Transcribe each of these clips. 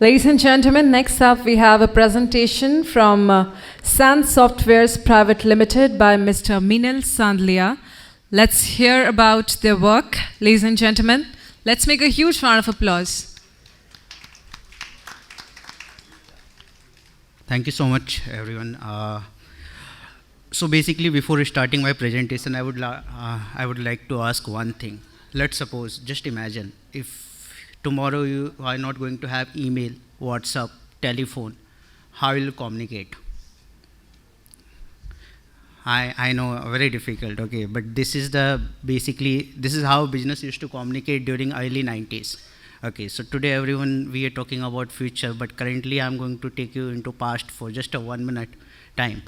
Ladies and gentlemen, next up we have a presentation from SAN Softwares Private Limited by Mr. Minal Sandlia. Let's hear about their work. Ladies and gentlemen, let's make a huge round of applause. Thank you so much, everyone. So basically, before starting my presentation, I would like to ask one thing. Let's suppose, just imagine, if tomorrow you are not going to have email, WhatsApp, telephone, how will you communicate? I know, very difficult, okay, but this is how business used to communicate during early 90s. Okay, so today everyone, we are talking about future, but currently I'm going to take you into past for just a 1 minute time.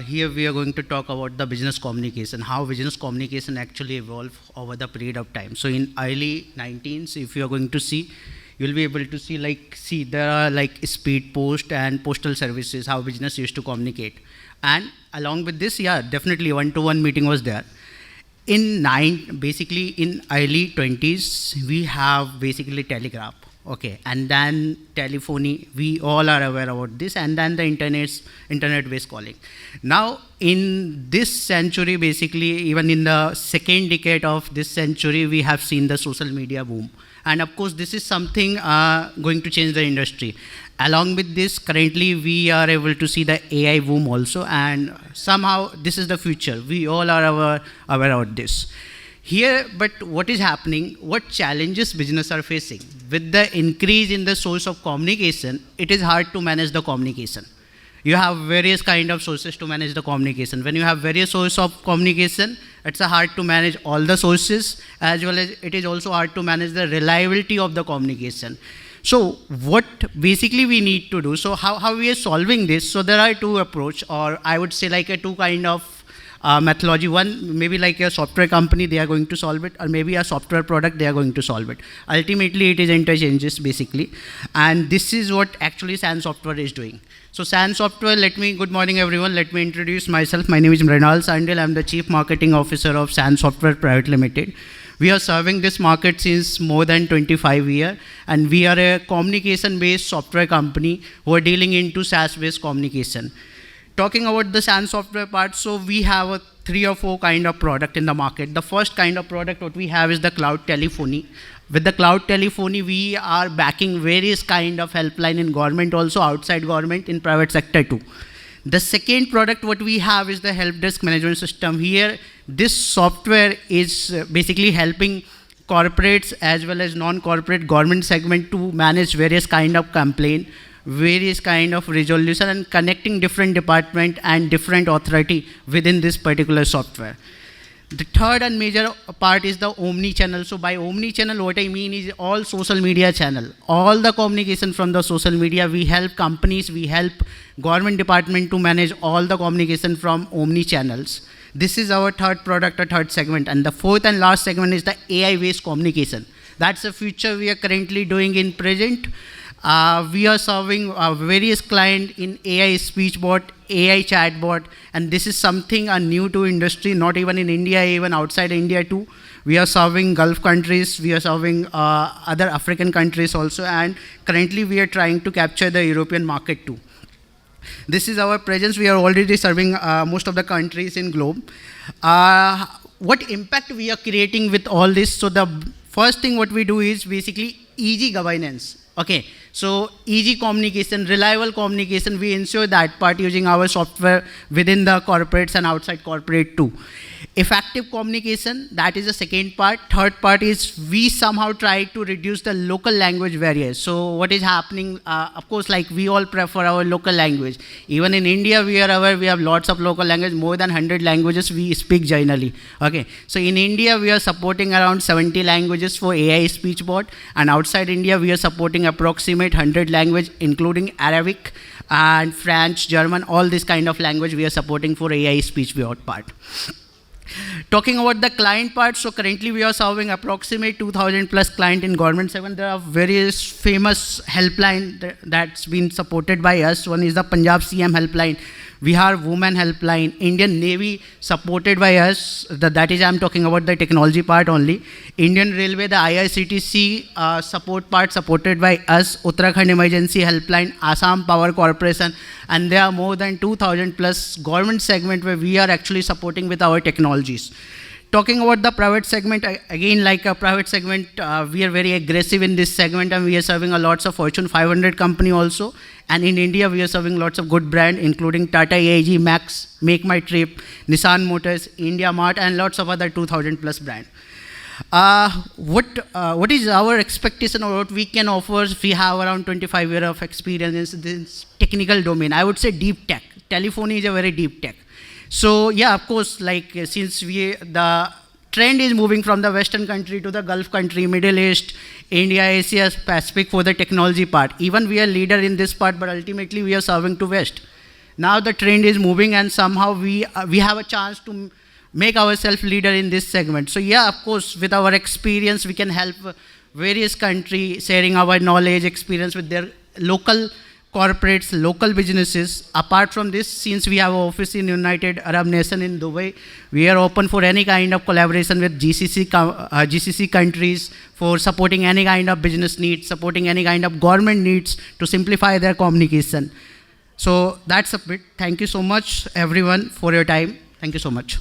Here we are going to talk about the business communication, how business communication actually evolved over the period of time. So in early 19s, if you are going to see, you'll be able to see, there are like speed post and postal services, how business used to communicate. And along with this, yeah, definitely one-to-one meeting was there. In early 20s, we have basically telegraph, okay, and then telephony, we all are aware about this, and then the internet-based calling. Now, in this century, basically, even in the second decade of this century, we have seen the social media boom. And of course, this is something going to change the industry. Along with this, currently we are able to see the AI boom also, and somehow this is the future. We all are aware of this. Here, but what is happening, what challenges business are facing? With the increase in the source of communication, it is hard to manage the communication. You have various kind of sources to manage the communication. When you have various sources of communication, it's hard to manage all the sources, as well as it is also hard to manage the reliability of the communication. So what basically we need to do, so how we are solving this, so there are two approach, or I would say like a two kind of methodology. One, maybe like a software company, they are going to solve it, or maybe a software product, they are going to solve it. Ultimately, it is interchanges basically. And this is what actually SAN Software is doing. So SAN Software, good morning everyone, let me introduce myself. My name is Mrinal Sandil, I'm the Chief Marketing Officer of SAN Software Private Limited. We are serving this market since more than 25 years, and we are a communication-based software company who are dealing into SaaS-based communication. Talking about the SAN Software part, so we have 3 or 4 kind of product in the market. The first kind of product what we have is the cloud telephony. With the cloud telephony, we are backing various kind of helpline in government also, outside government, in private sector too. The second product what we have is the help desk management system. Here, this software is basically helping corporates as well as non-corporate government segment to manage various kind of complaint, various kind of resolution, and connecting different department and different authority within this particular software. The third and major part is the omni-channel. So by omni-channel, what I mean is all social media channel. All the communication from the social media, we help companies, we help government department to manage all the communication from omni-channels. This is our third product or third segment. And the fourth and last segment is the AI-based communication. That's the future we are currently doing in present. We are serving various clients in AI speech bot, AI chatbot, and this is something new to industry, not even in India, even outside India too. We are serving Gulf countries, we are serving other African countries also, and currently we are trying to capture the European market too. This is our presence. We are already serving most of the countries in globe. What impact we are creating with all this? So the first thing what we do is basically easy governance. Okay, so easy communication, reliable communication, we ensure that part using our software within the corporates and outside corporate too. Effective communication, that is the second part. Third part is we somehow try to reduce the local language barriers. So what is happening, of course, like we all prefer our local language. Even in India, we are aware we have lots of local language, more than 100 languages we speak generally. Okay, so in India, we are supporting around 70 languages for AI speech bot, and outside India, we are supporting approximate 100 language, including Arabic and French, German, all this kind of language we are supporting for AI speech bot part. Talking about the client part, so currently we are serving approximate 2,000 plus client in government segment. There are various famous helpline that's been supported by us. One is the Punjab CM helpline, We have Women Helpline, Indian Navy supported by us, that is I'm talking about the technology part only. Indian Railway, the IRCTC support part supported by us, Uttarakhand Emergency Helpline, Assam Power Corporation, and there are more than 2,000 plus government segment where we are actually supporting with our technologies. Talking about the private segment, again, like a private segment, we are very aggressive in this segment, and we are serving a lots of Fortune 500 company also. And in India, we are serving lots of good brand, including Tata AIG, Max, Make My Trip, Nissan Motors, India Mart, and lots of other 2,000 plus brand. What is our expectation or what we can offer? We have around 25 years of experience in this technical domain. I would say deep tech. Telephony is a very deep tech. So yeah, of course, like since the trend is moving from the Western country to the Gulf country, Middle East, India, Asia, Pacific for the technology part. Even we are leader in this part, but ultimately we are serving to West. Now the trend is moving, and somehow we have a chance to make ourselves leader in this segment. So yeah, of course, with our experience, we can help various countries sharing our knowledge, experience with their local corporates, local businesses. Apart from this, since we have an office in United Arab Nation in Dubai, we are open for any kind of collaboration with GCC countries for supporting any kind of business needs, supporting any kind of government needs to simplify their communication. So that's a bit. Thank you so much, everyone, for your time. Thank you so much.